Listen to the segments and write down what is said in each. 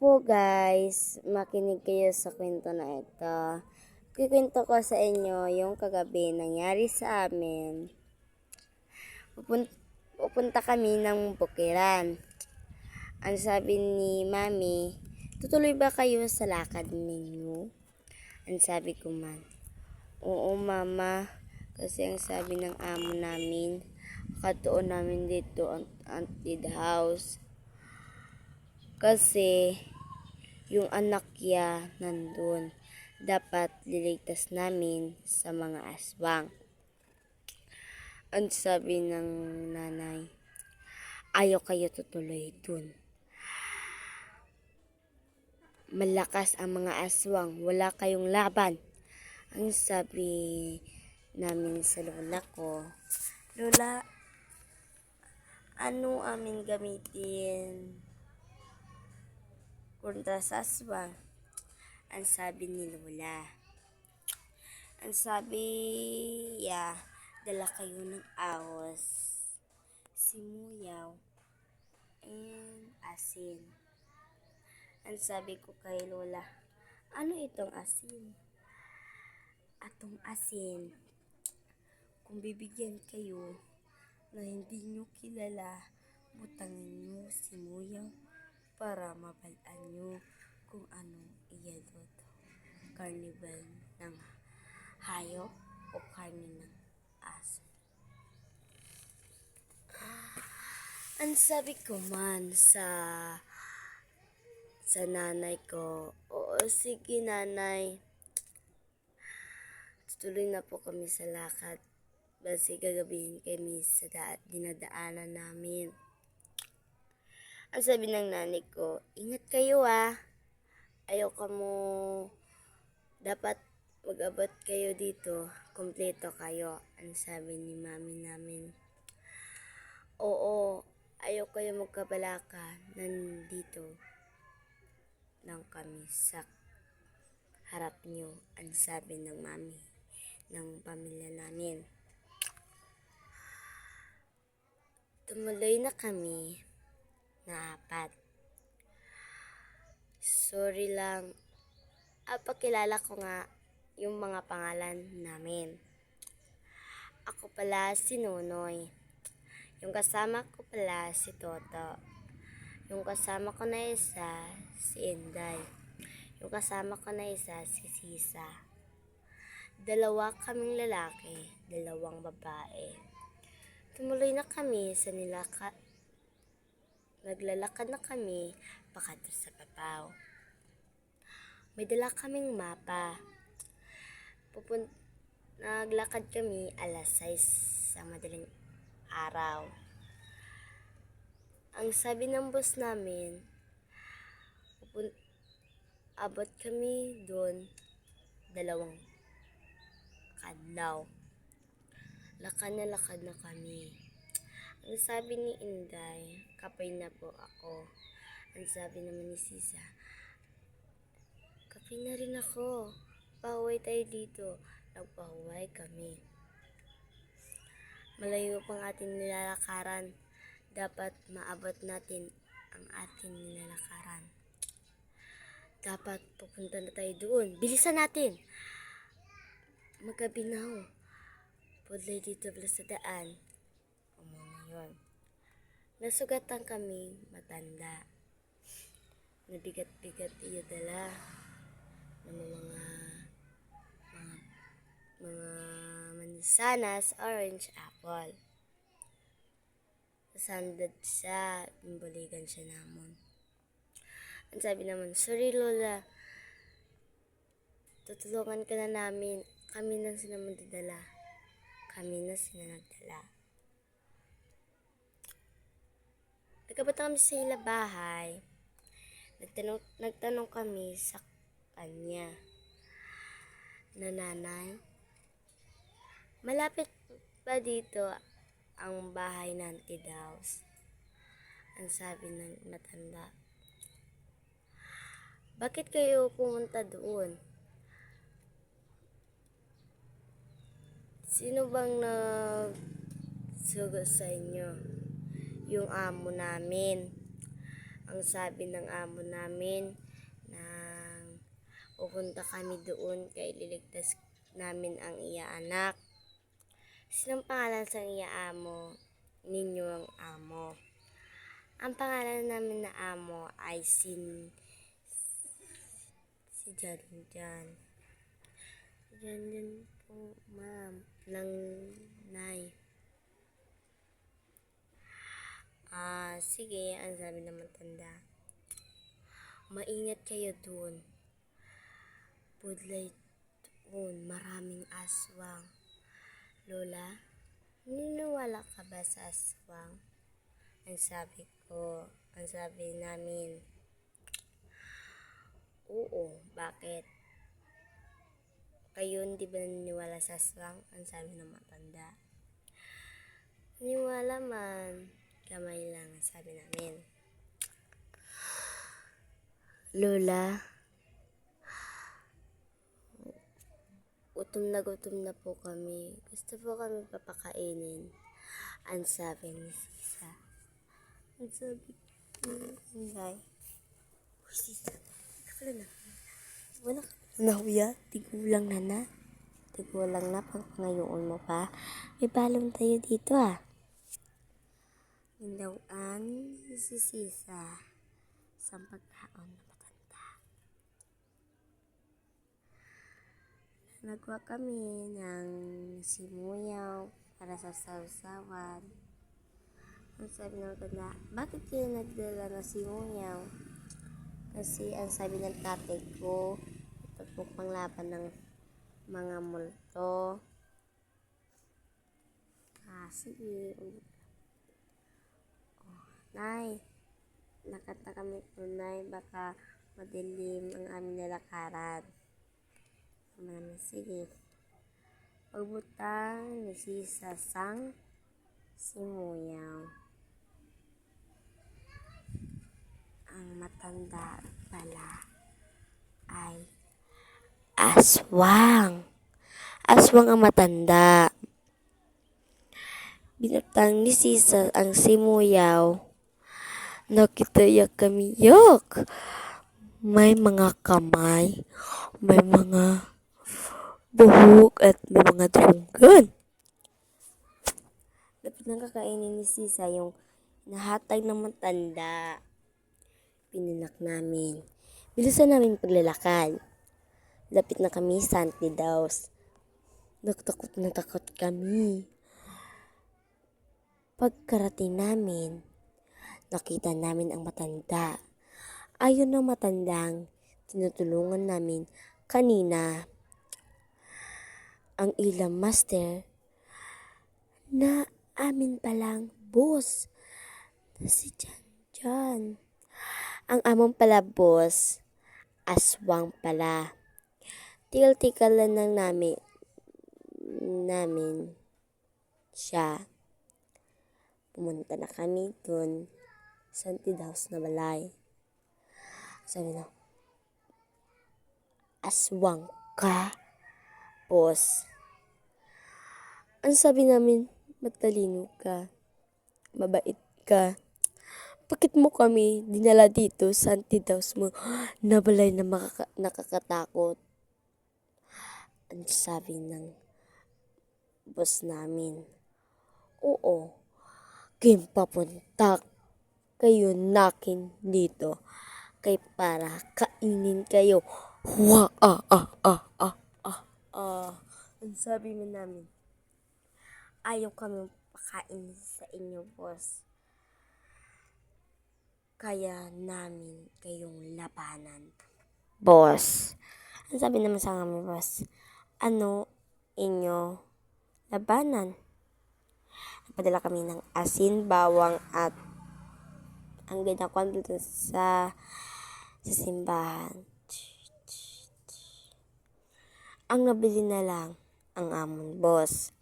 po guys, makinig kayo sa kwento na ito. Kikwento ko sa inyo yung kagabi nangyari sa amin. Pupunta kami ng bukiran. Ang sabi ni Mami, tutuloy ba kayo sa lakad ninyo? Ang sabi ko man, oo Mama, kasi ang sabi ng amo namin, katuon namin dito ang haunted house. Kasi yung anak niya nandun. Dapat liligtas namin sa mga aswang. Ang sabi ng nanay, ayaw kayo tutuloy dun. Malakas ang mga aswang, wala kayong laban. Ang sabi namin sa lola ko, Lola, ano amin gamitin kontra sa aswang? Ang sabi ni Lola. Ang sabi, dala kayo ng ahos, simuyaw, and asin. Ang sabi ko kay Lola, ano itong asin? Atong asin, kung bibigyan kayo na hindi nyo kilala, butangin nyo simuyaw para mabalaan nyo kung anong iyadot. Carnival ng hayop o karne ng aso. Ang sabi ko man sa nanay ko, oo sige nanay, tuloy na po kami sa lakad. Basi gagabihin kami sa dinadaanan namin. Ang sabi ng nanay ko, ingat kayo ayaw ka mo, dapat mag-abot kayo dito, kompleto kayo. Ang sabi ni mami namin, oo, ayaw kayo magkabalaka, nandito lang kami sa harap nyo. Ang sabi ng mami ng pamilya namin. Tumuloy na kami na 4. Sorry lang, pakilala ko nga yung mga pangalan namin. Ako pala si Nonoy. Yung kasama ko pala si Toto. Yung kasama ko na isa si Inday. Yung kasama ko na isa si Sisa. 2 kaming lalaki, 2 babae. Tumuloy na kami sa naglalakad na kami pakadto sa babaw. May dala kaming mapa. Naglakad kami alas 6 sa madaling araw. Ang sabi ng boss namin, abot kami doon 2 kadlaw. Lakad na kami. Ang sabi ni Inday, kapay na po ako. Ang sabi naman ni Sisa, kapay na rin ako. Pahuway tayo dito. Nagpahuway kami. Malayo pang ating nilalakaran. Dapat maabot natin ang ating nilalakaran. Dapat pupunta na tayo doon. Bilisan natin! Magabi na ho. Pudlay dito pala sa daan. Umuna yun. Nasugatan kami matanda. Nabigat-bigat iya dala ng mga mansanas, orange, apple. Sandad siya, bimbaligan siya namon. Ang sabi naman, sorry Lola, tutulungan ka na namin. Kami na sila magdadala. Kami na sila nagdala. Nagkapunta kami sa ila bahay. Nagtanong kami sa kanya na nanay, malapit ba dito ang bahay ng haunted house? Ang sabi ng matanda, bakit kayo pumunta doon? Sino bang nagsugo sa inyo? Yung amo namin. ang sabi ng amo namin na pupunta kami doon kay liligtas namin ang iya anak. Sinong pangalan sa iya amo? Ninyo ang amo. Ang pangalan namin na amo ay si Jan Jan. Jan Jan po, ma'am. Ng nay. Sige, ang sabi ng matanda. Maingat kayo doon. Budlay doon, maraming aswang. Lola, niniwala ka ba sa aswang? Ang sabi namin, oo, bakit? Kayo hindi ba naniniwala sa aswang? Ang sabi ng matanda. Naniwala man, kamay lang, sabi namin. Lola, gutom na po kami. Gusto po kami papakainin. Ang sabi ni Sisa. Ang sabi ni Inday. Sisa, kakala na. Wala ka na huya. Tigulang na. Tigulang na pag ngayon mo pa. May balong tayo dito Indawaan si Sisa sa pagkaon na matanda. Nagwa kami ng simuyaw para sa sausawan. Ang sabi ng matanda, bakit kayo nagdala ng simuyaw? Kasi ang sabi ng tatay ko, ito panglaban ng mga multo. Sige. Nay, nakata kami po, Nay, baka madilim ang aming nilakaran. Sige. Pagbutang ni Sisa sang simuyaw. Ang matanda pala ay aswang. Aswang ang matanda. Binutang ni Sisa ang simuyaw. Nakitaya kami, yok! May mga kamay, may mga buhok, at may mga drunggan. Dapat nang kakainin ni Sisa yung nahatag ng matanda. Pininak namin. Bilisan namin paglalakad. Lapit na kami sa Antidaos. Takot na takot kami. Pagkarating namin, nakita namin ang matanda. Ayon ng matandang tinutulungan namin kanina, ang ilang master na amin palang boss na si Jan. Ang among pala boss, aswang pala. Tikal-tikal lang namin siya. Pumunta na kami dun sa Antidaos na balay. Sabi na, aswang ka, boss. Ang sabi namin, matalino ka, mabait ka. Bakit mo kami dinala dito sa Antidaos mo na balay na nakakatakot? Ang sabi ng boss namin, oo, kayo papunta kayo nakin dito kay para kainin kayo. Ang sabi mo namin, ayaw kami pakain sa inyo, boss. Kaya namin kayong labanan, boss. Ang sabi naman sa amin, boss, ano inyo labanan? Napadala kami ng asin, bawang, at ang ginakuan dito sa simbahan. Ang nabili na lang ang amon, boss.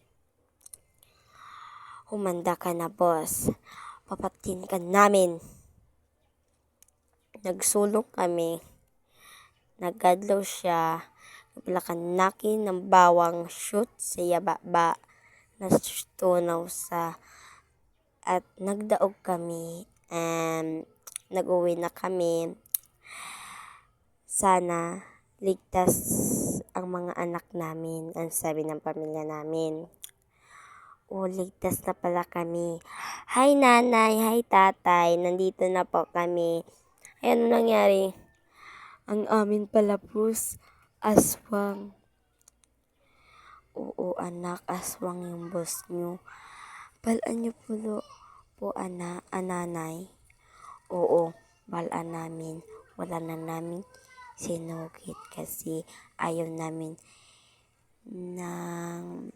Humanda ka na, boss. Papatin ka namin. Nagsulong kami. Nagadlaw siya. Napilakan nakin ng bawang shoot sa yababa. Nastunaw sa at nagdaog kami nag-uwi na kami. Sana ligtas ang mga anak namin, ang sabi ng pamilya namin. O, ligtas na pala kami. Hi nanay, hi tatay, nandito na po kami. Ay, ano nangyari? Ang amin pala pus, aswang. Oo anak, aswang yung boss nyo. Balaan nyo po ananay. Oo, balaan namin. Wala na namin sinugit kasi ayaw namin ng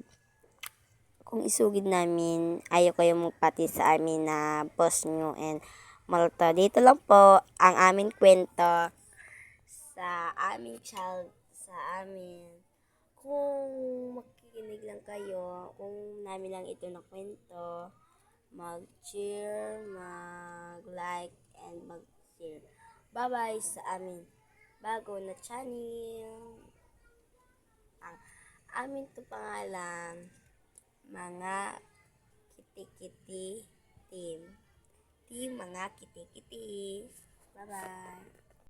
kung isugid namin, ayaw kayo magpati sa amin na boss nyo and malto. Dito lang po ang aming kwento sa aming sa amin. Kung makikinig lang kayo, kung namin lang ito na kwento, mag-share, mag-like, and mag-share. Bye-bye sa amin bago na channel. Ang amin to pangalan, mga Kitikiti Team. Team mga Kitikiti. Bye-bye.